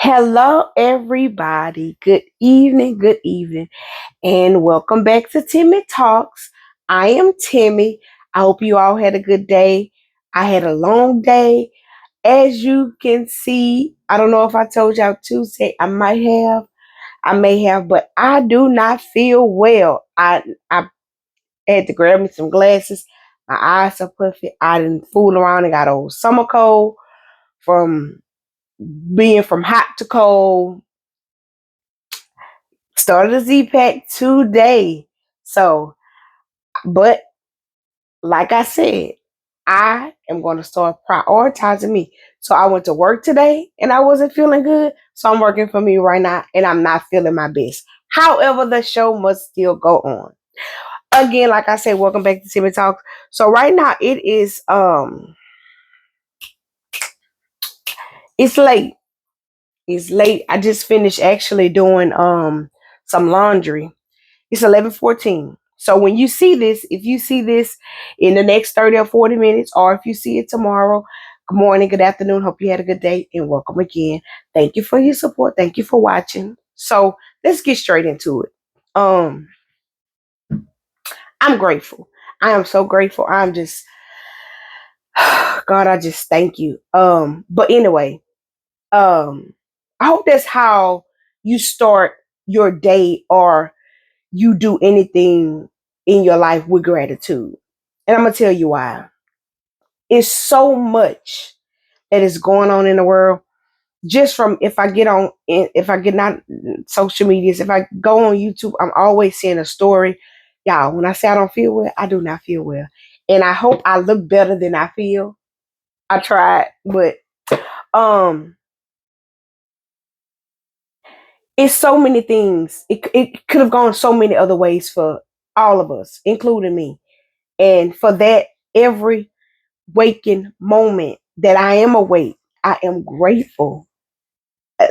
Hello, everybody. Good evening, and welcome back to Timmy Talks. I am Timmy. I hope you all had a good day. I had a long day. As you can see, I don't know if I told y'all Tuesday. I may have, but I do not feel well. I had to grab me some glasses. My eyes are puffy. I didn't fool around and got old summer cold from being from hot to cold. Started a Z Pack today. So, but like I said, I am going to start prioritizing me. So I went to work today and I wasn't feeling good. So I'm working for me right now and I'm not feeling my best. However, the show must still go on. Again, like I said, welcome back to Timmy Talks. So right now it's late. It's late. I just finished actually doing some laundry. It's 11:14. So when you see this, if you see this in the next 30 or 40 minutes, or if you see it tomorrow, good morning, good afternoon. Hope you had a good day and welcome again. Thank you for your support. Thank you for watching. So let's get straight into it. Um, I'm grateful. I am so grateful. I'm just God, I just thank you. But anyway, I hope that's how you start your day or you do anything in your life with gratitude. And I'm going to tell you why. It's so much that is going on in the world. Just from if I get on social medias, if I go on YouTube, I'm always seeing a story. Y'all, when I say I don't feel well, I do not feel well. And I hope I look better than I feel. I tried, but um, it's so many things. It could have gone so many other ways for all of us, including me. And for that, every waking moment that I am awake, I am grateful. Uh,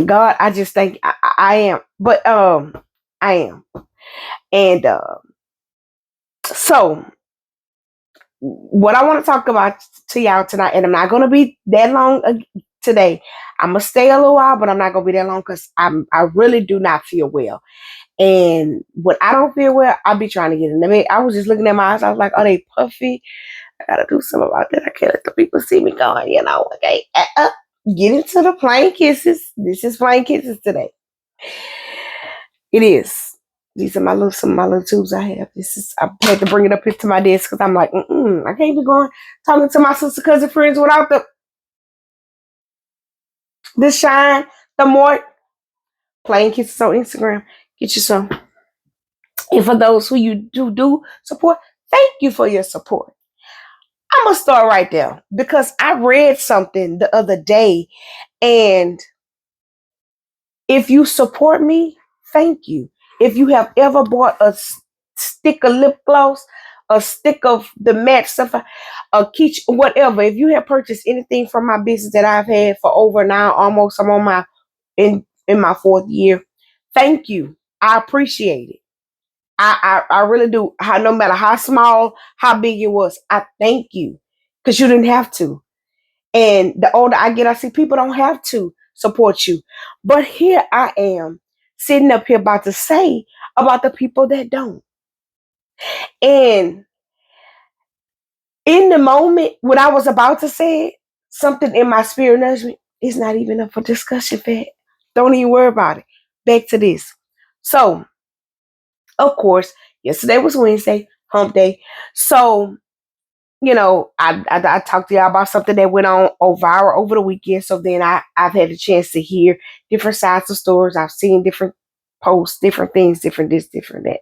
God, I just think I am. But I am. And so what I want to talk about to y'all tonight, and I'm not gonna be that long today. I'm gonna stay a little while, but I'm not gonna be that long because I really do not feel well. And when I don't feel well, I be trying to get in the bed. I was just looking at my eyes. I was like, are they puffy? I gotta do something about that. I can't let the people see me going, Okay, get into the plain kisses. This is plain kisses today. It is. These are some of my little tubes I have. This is. I had to bring it up here to my desk because I'm like, I can't be going talking to my sister cousin friends without the shine, the more plain kisses on Instagram. Get you some. And for those who you do support, thank you for your support. I'm gonna start right there because I read something the other day, and if you support me, thank you. If you have ever bought a stick of lip gloss, a stick of the matte stuff, a key, whatever, if you have purchased anything from my business that I've had for over now, almost I'm on my in my fourth year, thank you. I appreciate it. I really do. No matter how small, how big it was, I thank you because you didn't have to. And the older I get, I see people don't have to support you. But here I am sitting up here about to say about the people that don't. And in the moment when I was about to say it, something in my spirit nudged me. It's not even up for discussion, Fat. Don't even worry about it. Back to this. So, of course, yesterday was Wednesday, hump day. So I talked to y'all about something that went on viral over the weekend. So then I've had a chance to hear different sides of stories. I've seen different posts, different things, different this, different that.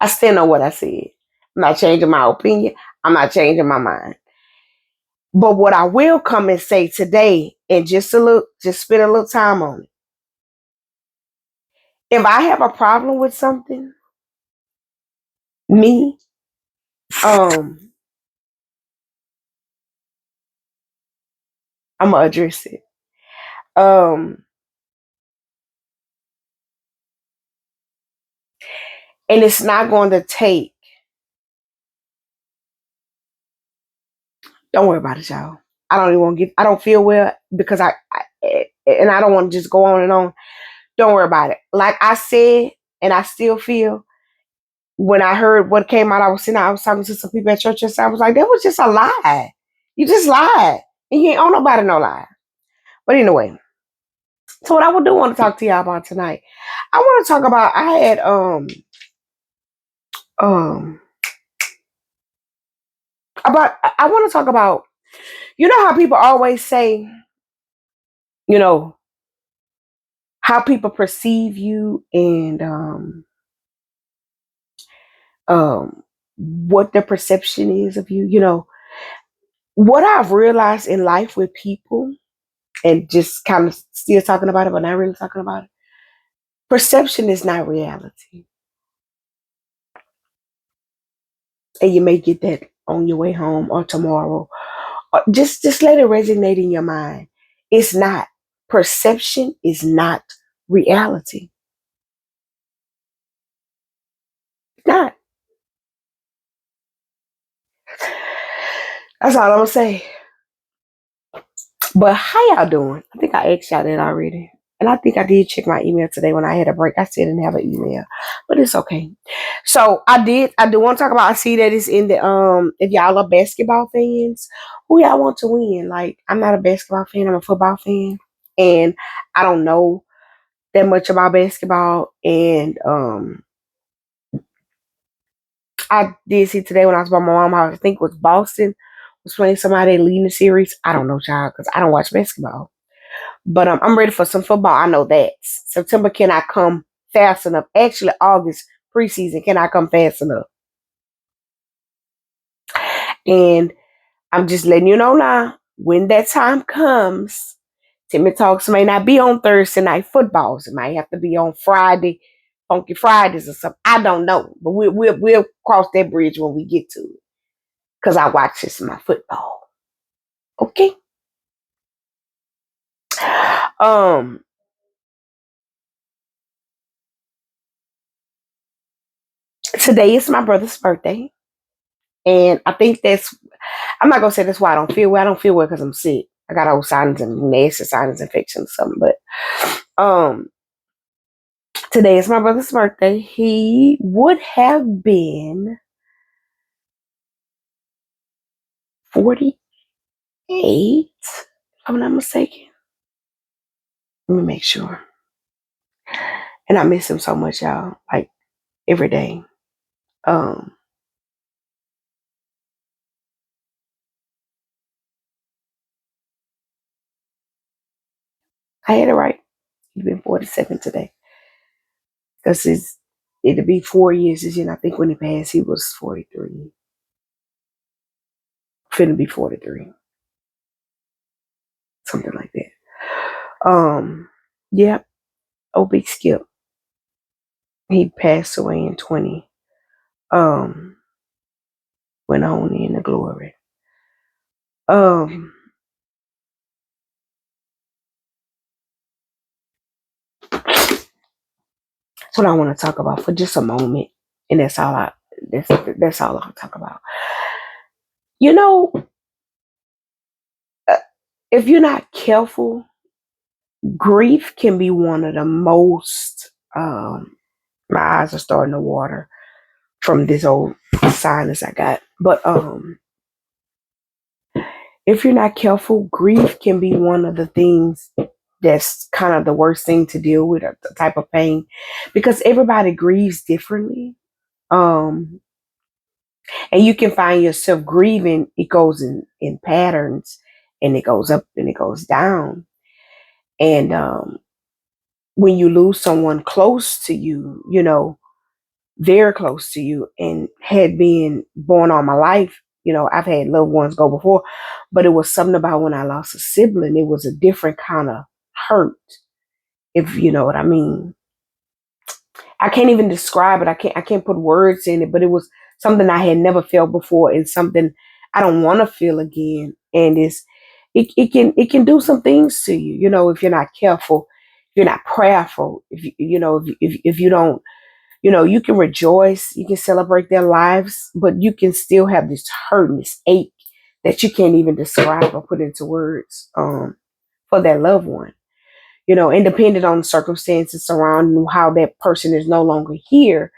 I still know what I said. I'm not changing my opinion. I'm not changing my mind. But what I will come and say today, and just spend a little time on it. If I have a problem with something, me, um, I'm gonna address it. Um, and it's not going to take. Don't worry about it, y'all. I don't even want to get. I don't feel well because and I don't want to just go on and on. Don't worry about it. Like I said, and I still feel when I heard what came out, I was talking to some people at church, and I was like, that was just a lie. You just lied. And you ain't owe nobody no lie. But anyway, so what I do want to talk to y'all about tonight, I want to talk about I had um about I want to talk about, you know how people always say, you know, how people perceive you and what their perception is of you. You know, what I've realized in life with people, and just kind of still talking about it, but not really talking about it. Perception is not reality. And you may get that on your way home or tomorrow. Or just let it resonate in your mind. It's not. Perception is not reality. It's not. That's all I'm gonna say. But how y'all doing? I think I asked y'all that already. And I think I did check my email today when I had a break. I still didn't have an email. But it's okay. So I do want to talk about, I see that it's in the if y'all are basketball fans, who y'all want to win? Like, I'm not a basketball fan, I'm a football fan. And I don't know that much about basketball. And I did see today when I was by my mom, I think it was Boston was playing somebody leading the series. I don't know, child, because I don't watch basketball. But I'm ready for some football. I know that September cannot come fast enough. Actually, August preseason cannot come fast enough. And I'm just letting you know now, when that time comes, Timmy Talks may not be on Thursday night footballs. It might have to be on Friday, Funky Fridays or something. I don't know, but we'll cross that bridge when we get to it. Cause I watch this my football. Okay. Um. Today is my brother's birthday, and I think I'm not gonna say that's why I don't feel well. I don't feel well because I'm sick. I got old sinus and nasty sinus infection or something. But today is my brother's birthday. He would have been 48, if I'm not mistaken. Let me make sure. And I miss him so much, y'all. Like every day. Um, I had it right. He's been 47 today. Because it'll be 4 years this year. And I think when he passed, he was 43. Finna be 43. Something like that. Yeah. Oh, Big Skip. He passed away in 20. Um, Went on in the glory. Um, that's what I want to talk about for just a moment. And that's all I'll talk about. You know, if you're not careful, grief can be one of the most my eyes are starting to water from this old sinus I got. But if you're not careful, grief can be one of the things that's kind of the worst thing to deal with, the type of pain, because everybody grieves differently. Um, and you can find yourself grieving. It goes in patterns, and it goes up and it goes down. And when you lose someone close to you, you know, very close to you, and had been born all my life, you know, I've had loved ones go before, but it was something about when I lost a sibling. It was a different kind of hurt, if you know what I mean. I can't even describe it. I can't put words in it, but it was something I had never felt before, and something I don't want to feel again. And it can do some things to you, you know, if you're not careful, if you're not prayerful, if you know, if you don't, you know, you can rejoice, you can celebrate their lives, but you can still have this hurt and this ache that you can't even describe or put into words. for that loved one. And depending on the circumstances surrounding how that person is no longer here,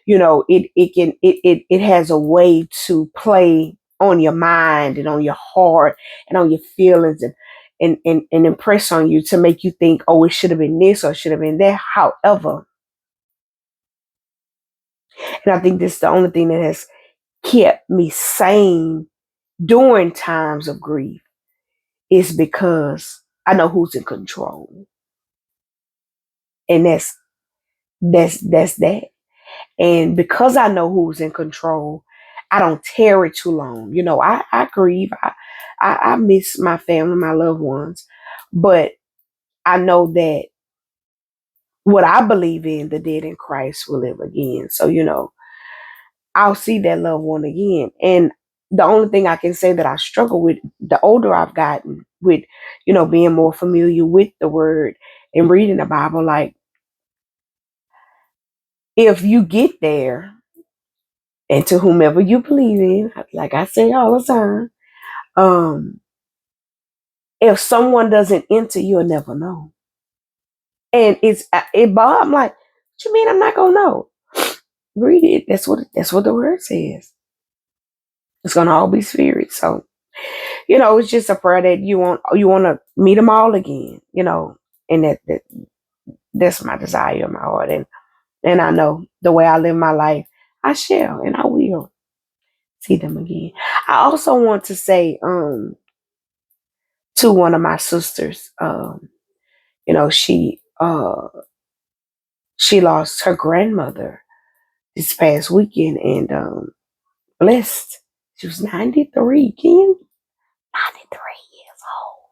it has a way to play on your mind and on your heart and on your feelings and impress on you to make you think, oh, it should have been this or it should have been that. However, and I think this is the only thing that has kept me sane during times of grief is because I know who's in control. And that's that. And because I know who's in control, I don't tarry too long. I grieve. I miss my family, my loved ones. But I know that what I believe in, the dead in Christ will live again. So, I'll see that loved one again. And the only thing I can say that I struggle with the older I've gotten with, being more familiar with the word and reading the Bible, like if you get there and to whomever you believe in, like I say all the time, if someone doesn't enter, you'll never know. And I'm like, what you mean I'm not gonna know? Read it. That's what the word says. It's gonna all be spirit. So, it's just a prayer that you want to meet them all again, and that's my desire in my heart. And I know the way I live my life, I shall and I will see them again. I also want to say, to one of my sisters, she lost her grandmother this past weekend, and blessed. She was 93, Ken. 93 years old.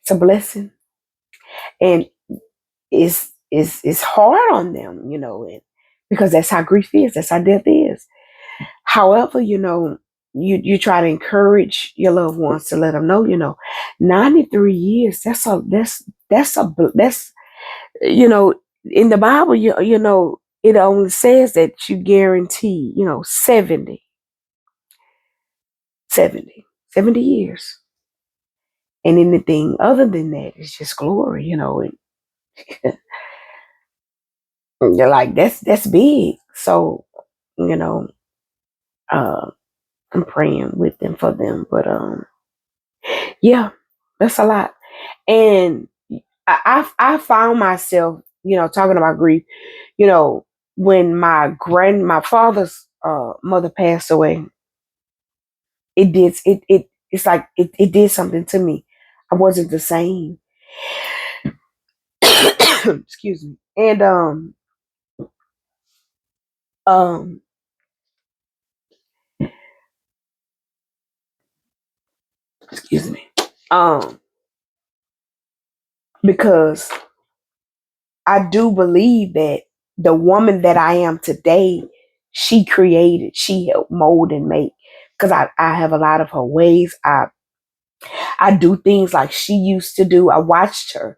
It's a blessing. And it's hard on them, and because that's how grief is, that's how death is. However, you try to encourage your loved ones to let them know, 93 years, that's in the Bible, it only says that you guarantee, 70 years. And anything other than that is just glory, and you're like, that's big. So, uh, I'm praying with them for them. But yeah, that's a lot. And I found myself, talking about grief, when my father's mother passed away, it's like it did something to me. I wasn't the same. Excuse me. And um excuse me. Because I do believe that the woman that I am today, she helped mold and make. Because I have a lot of her ways. I do things like she used to do. I watched her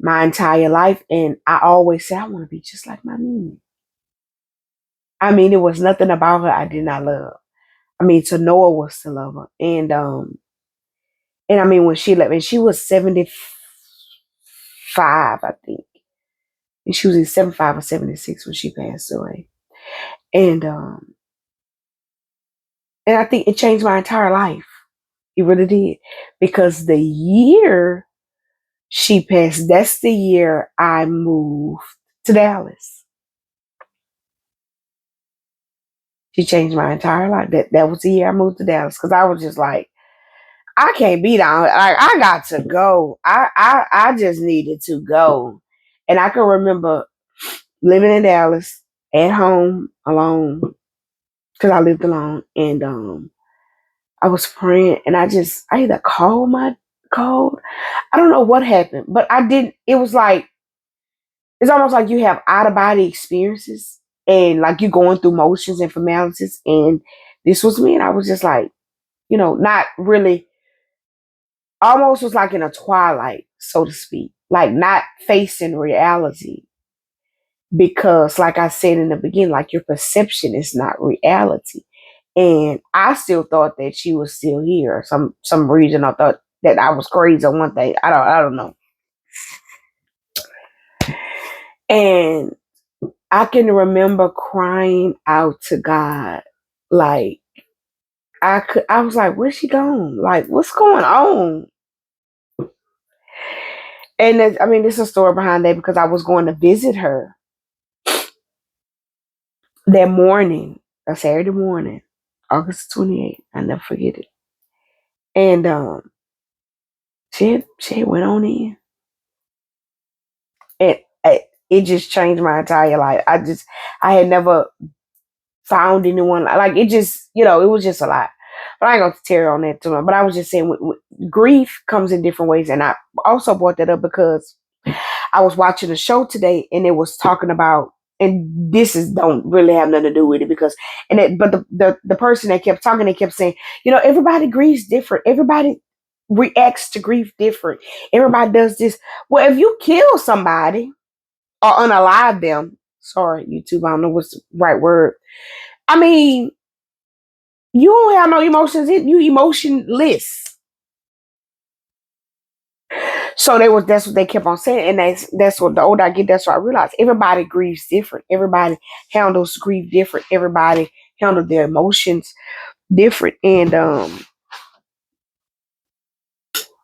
my entire life, and I always said I want to be just like my Mimi. I mean, it was nothing about her I did not love. I mean, to Noah was to love her, and I mean when she left, and she was 75, I think, and she was in 75 or 76 when she passed away, and I think it changed my entire life. It really did, because the year she passed, that's the year I moved to Dallas. She changed my entire life. That was the year I moved to Dallas, because I was just like, I can't be down. Like, I got to go. I just needed to go. And I can remember living in Dallas at home alone, because I lived alone, and I was praying, and I either called. I don't know what happened, but I didn't. It was like, it's almost like you have out of body experiences, and like you're going through motions and formalities. And this was me, and I was just like, not really, almost was like in a twilight, so to speak, like not facing reality. Because, like I said in the beginning, like your perception is not reality. And I still thought that she was still here. Some reason I thought that I was crazy on one thing. I don't know. And I can remember crying out to God. Like I was like, where's she gone? Like, what's going on? And I mean, there's a story behind that because I was going to visit her that morning, a Saturday morning, August 28th. I never forget it. And she went on in, and it just changed my entire life. I had never found anyone like it. Just it was just a lot. But I ain't gonna tear on that too much. But I was just saying, grief comes in different ways, and I also brought that up because I was watching a show today, and it was talking about, and this is don't really have nothing to do with it because, but the person that kept talking, they kept saying, everybody grieves different. Everybody reacts to grief different. Everybody does this. Well, if you kill somebody or unalive them, sorry, YouTube, I don't know what's the right word. I mean, you don't have no emotions. You emotionless. So that's what they kept on saying, and that's what the older I get, that's what I realized. Everybody grieves different. Everybody handles grief different. Everybody handles their emotions different, and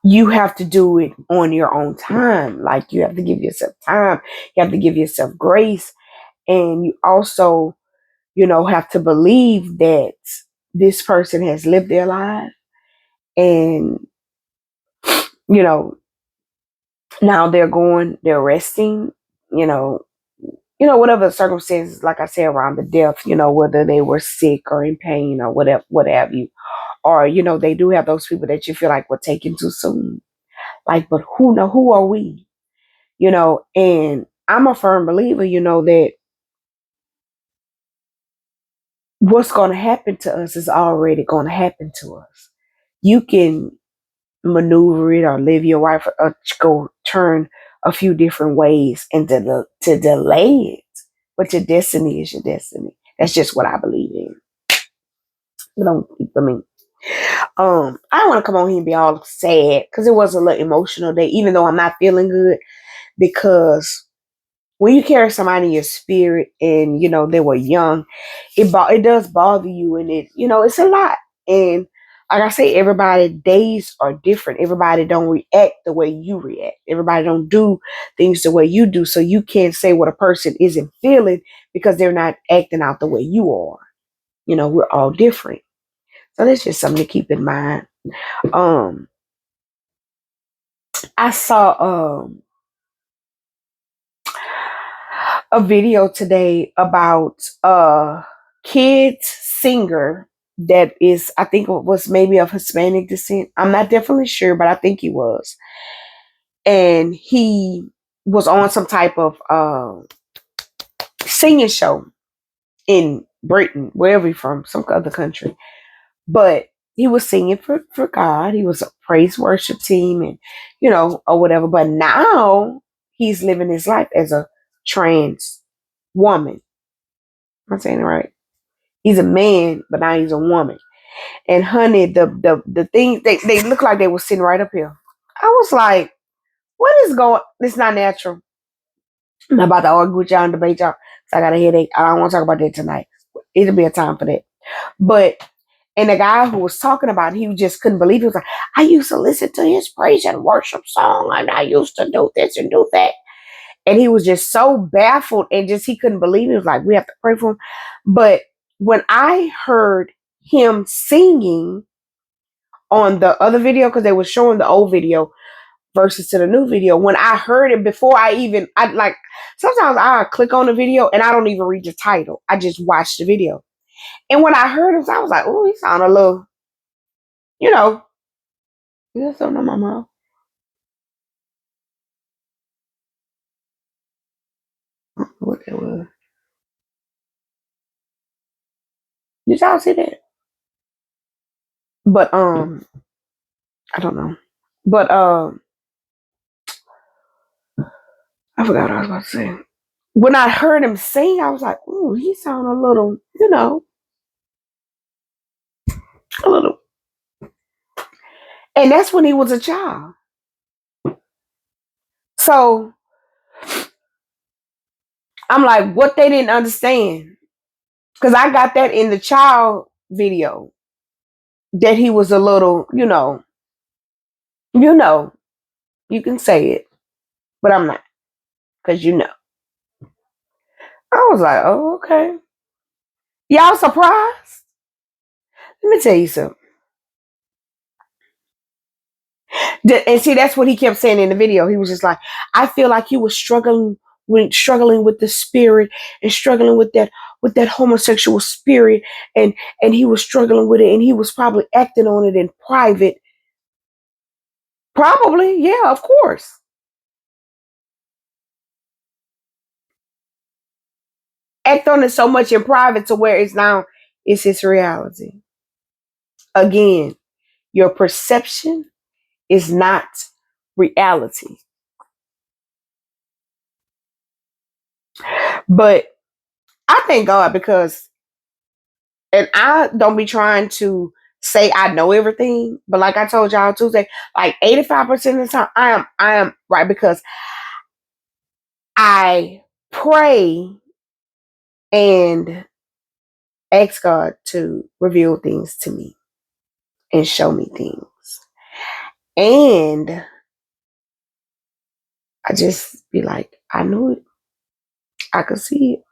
you have to do it on your own time. Like you have to give yourself time. You have to give yourself grace, and you also, have to believe that this person has lived their life, and you know now they're resting, whatever the circumstances, like I said, around the death, whether they were sick or in pain or whatever, what have you. Or, they do have those people that you feel like were taken too soon. Like, but who are we? And I'm a firm believer, that what's going to happen to us is already going to happen to us. You can maneuver it or live your life or go turn a few different ways and to delay it. But your destiny is your destiny. That's just what I believe in. I mean, I don't want to come on here and be all sad because it was a little emotional day, even though I'm not feeling good. Because when you carry somebody in your spirit and they were young, it does bother you, and it's a lot. And like I say, everybody days are different. Everybody don't react the way you react. Everybody don't do things the way you do. So you can't say what a person isn't feeling because they're not acting out the way you are. We're all different. So that's just something to keep in mind. Um, I saw a video today about a kids singer that is, I think, was maybe of Hispanic descent. I'm not definitely sure, but I think he was. And he was on some type of singing show in Britain, wherever he's from, some other country. But he was singing for God. He was a praise worship team and, or whatever. But now he's living his life as a trans woman. Am I saying it right? He's a man, but now he's a woman. And honey, the things they look like they were sitting right up here. I was like, what is going? It's not natural. I'm not about to argue with y'all and debate y'all. So I got a headache. I don't want to talk about that tonight. It'll be a time for that. But and the guy who was talking about it, he just couldn't believe it. He was like, I used to listen to his praise and worship song, and I used to do this and do that. And he was just so baffled and just he couldn't believe it. He was like, we have to pray for him. But when I heard him singing on the other video, because they were showing the old video versus to the new video, when I heard it before I like, sometimes I click on the video and I don't even read the title. I just watch the video. And when I heard him, I was like, oh, he sounded a little, you know, you got something on my mouth. What that was. Did y'all see that? But I don't know. But I forgot what I was about to say. When I heard him sing, I was like, ooh, he sounded a little, a little. And that's when he was a child. So I'm like, what they didn't understand. Because I got that in the child video that he was a little, you know, you can say it, but I'm not. Because I was like, oh, okay. Y'all surprised? Let me tell you something. And see, that's what he kept saying in the video. He was just like, I feel like he was struggling with the spirit and struggling with that homosexual spirit, and he was struggling with it, and he was probably acting on it in private. Probably, yeah, of course. Act on it so much in private to where it's his reality. Again, your perception is not reality. But I thank God because, and I don't be trying to say I know everything, but like I told y'all Tuesday, like 85% of the time I am right because I pray and ask God to reveal things to me and show me things. And I just be like, I knew it. I could see it.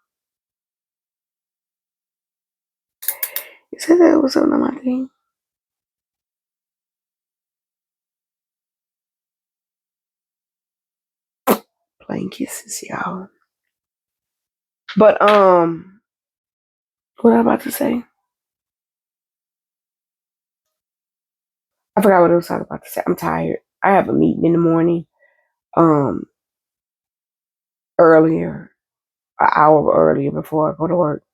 You said that was something on my thing. Plain kisses, y'all. But what I about to say? I forgot what else I was about to say. I'm tired. I have a meeting in the morning. Um, Earlier, an hour earlier before I go to work.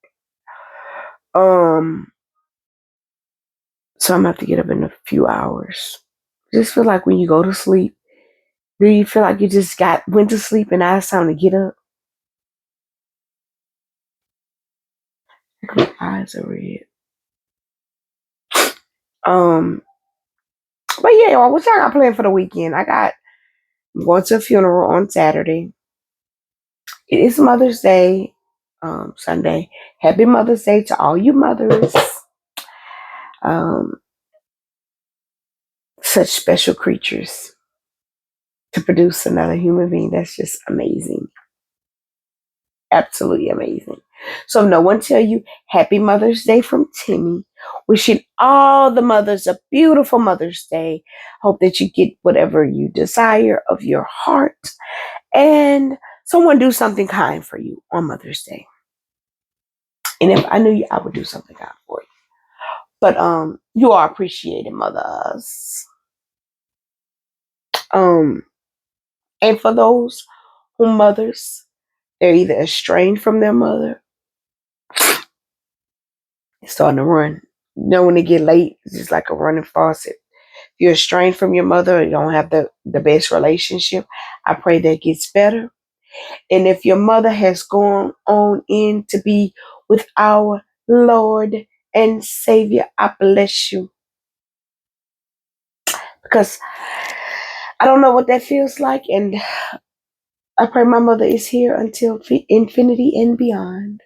Um, so I'm gonna have to get up in a few hours. Just feel like when you go to sleep, do you feel like you just went to sleep and now it's time to get up? My eyes are red. Um, but yeah, what y'all got planned for the weekend? I'm going to a funeral on Saturday. It is Mother's Day, Sunday. Happy Mother's Day to all you mothers. Um, Such special creatures to produce another human being. That's just amazing. Absolutely amazing. So no one tell you Happy Mother's Day from Timmy. Wishing all the mothers a beautiful Mother's Day. Hope that you get whatever you desire of your heart. And someone do something kind for you on Mother's Day. And if I knew you, I would do something kind for you. But you are appreciated, mothers. Um, and for those who mothers, they're either estranged from their mother, it's starting to run. When they get late, it's just like a running faucet. If you're estranged from your mother, you don't have the best relationship, I pray that gets better. And if your mother has gone on in to be with our Lord and Savior, I bless you. Because I don't know what that feels like. And I pray my mother is here until infinity and beyond.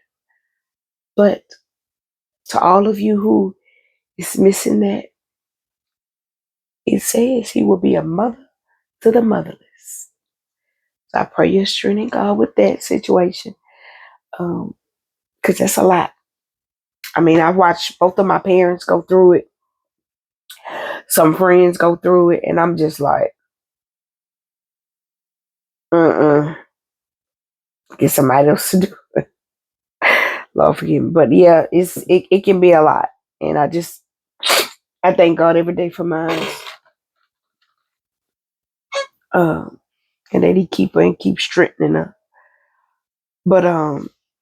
But to all of you who is missing that, it says he will be a mother to the motherless. So I pray your strength in God with that situation. Because that's a lot. I mean, I watched both of my parents go through it. Some friends go through it. And I'm just like, get somebody else to do it. Lord forgive me. But yeah, it can be a lot. And I thank God every day for mine. And that he keep her and keep strengthening her. But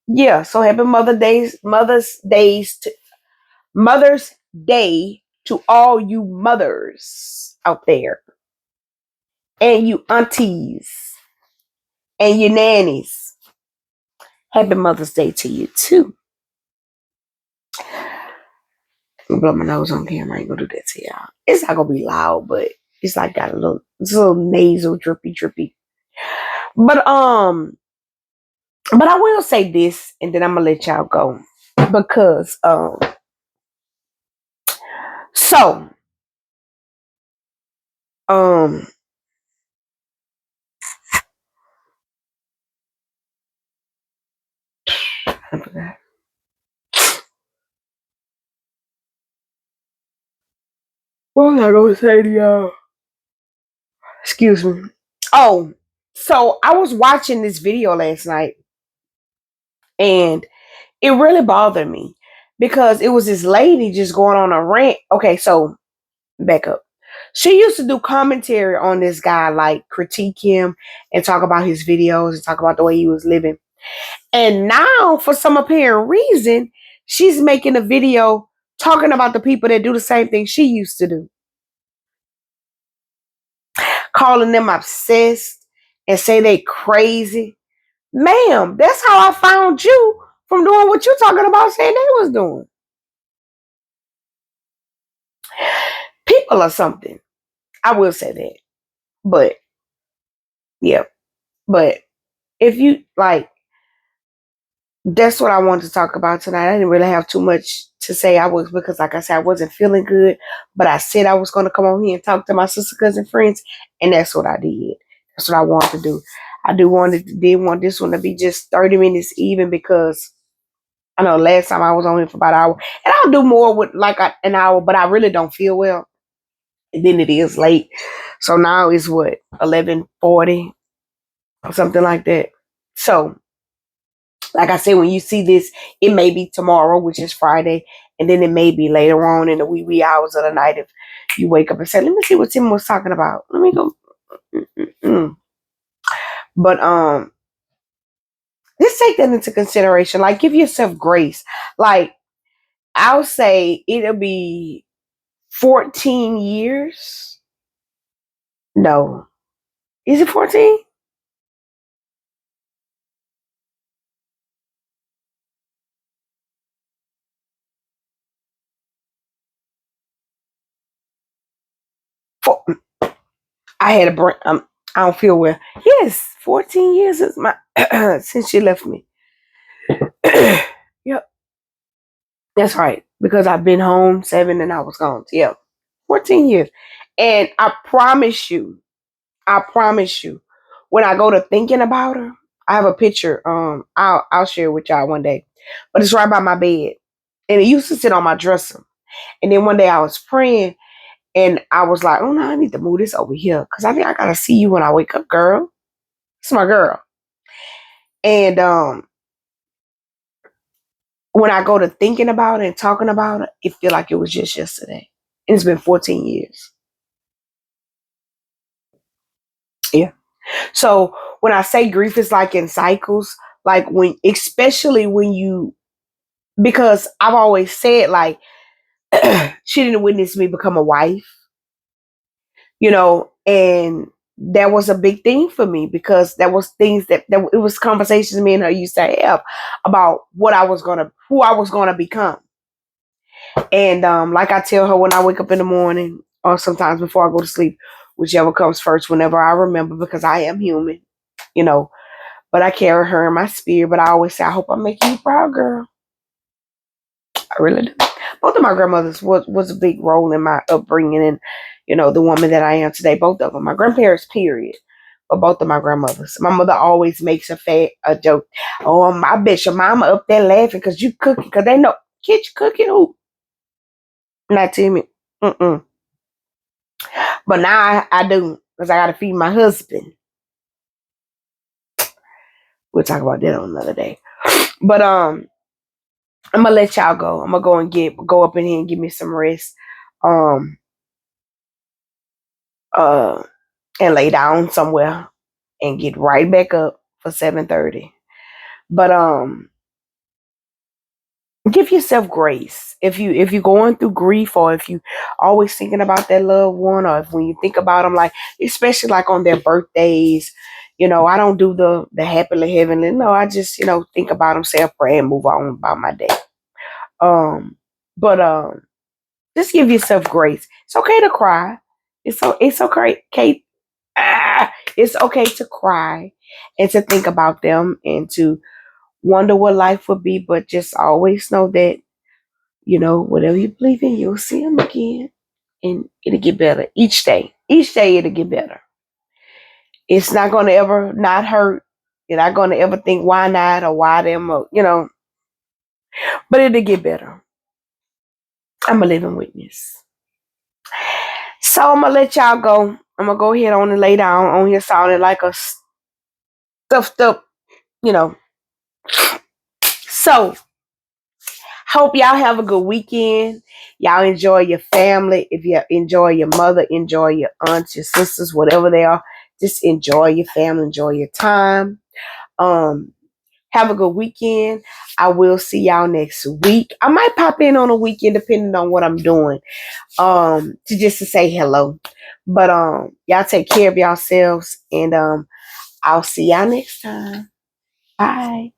yeah, so happy Mother's Day to all you mothers out there. And you aunties and your nannies. Happy Mother's Day to you too. Blow my nose on camera. I ain't gonna do that to y'all. It's not gonna be loud, but it's like got it's a little nasal drippy. But but I will say this, and then I'm gonna let y'all go because so um I forgot. What was I gonna say to y'all? Excuse me. Oh, so I was watching this video last night, and it really bothered me because it was this lady just going on a rant. Okay, so back up. She used to do commentary on this guy, like critique him and talk about his videos and talk about the way he was living. And now, for some apparent reason, she's making a video talking about the people that do the same thing she used to do, calling them obsessed and say they crazy. Ma'am, that's how I found you from doing what you're talking about saying they was doing. People are something. I will say that. But yeah. But if you like, that's what I wanted to talk about tonight. I didn't really have too much to say. I was because, like I said, I wasn't feeling good. But I said I was going to come on here and talk to my sister, cousin, friends, and that's what I did. That's what I wanted to do. I did want this one to be just 30 minutes even because I know last time I was on here for about an hour, and I'll do more with like an hour, but I really don't feel well. And then it is late, so now it's what 11:40 or something like that. So like I said, when you see this, it may be tomorrow, which is Friday, and then it may be later on in the wee hours of the night if you wake up and say, "Let me see what Tim was talking about. Let me go." Mm-mm-mm. But just take that into consideration. Like, give yourself grace. Like, I'll say it'll be 14 years. No, is it 14? I had a brain. I don't feel well. Yes, 14 years is my since she left me. Yep, that's right. Because I've been home 7 and I was gone. Yep, 14 years. And I promise you, when I go to thinking about her, I have a picture. I'll share it with y'all one day. But it's right by my bed, and it used to sit on my dresser. And then one day I was praying, and I was like, "Oh no, I need to move this over here because I think I gotta see you when I wake up, girl. It's my girl." And when I go to thinking about it and talking about it, it feel like it was just yesterday. And it's been 14 years. Yeah. So when I say grief is like in cycles, like when, especially when you, because I've always said like, she didn't witness me become a wife, and that was a big thing for me because that was things that it was conversations me and her used to have about who I was gonna become. And like I tell her when I wake up in the morning or sometimes before I go to sleep, whichever comes first, whenever I remember, because I am human, you know, but I carry her in my spirit. But I always say, I hope I'm making you proud, girl. I really do. Both of my grandmothers was a big role in my upbringing and, the woman that I am today. Both of them. My grandparents, period. But both of my grandmothers. My mother always makes a joke. Oh, I bet your mama up there laughing because you cooking. Because they know, kids cooking who? Not to me. Mm-mm. But now I do because I got to feed my husband. We'll talk about that on another day. But I'm gonna let y'all go. I'm gonna go and go up in here and give me some rest. Um uh and lay down somewhere and get right back up for 7:30. But give yourself grace. If you're going through grief or if you always thinking about that loved one or if when you think about them like especially like on their birthdays, I don't do the happily heavenly. No, I just, think about them, say a prayer and move on about my day. Um but Just give yourself grace. It's okay to cry. It's okay. It's okay to cry and to think about them and to wonder what life would be. But just always know that whatever you believe in, you'll see them again, and it'll get better each day. Each day it'll get better. It's not gonna ever not hurt. You're not gonna ever think why not or why them or. But it'll get better. I'm a living witness. So I'm gonna let y'all go. I'm gonna go ahead on and lay down on here sounding like a stuffed up, you know. So hope y'all have a good weekend. Y'all enjoy your family. If you enjoy your mother, enjoy your aunts, your sisters, whatever they are. Just enjoy your family, enjoy your time. Have a good weekend. I will see y'all next week. I might pop in on a weekend depending on what I'm doing. To say hello. But y'all take care of yourselves and I'll see y'all next time. Bye.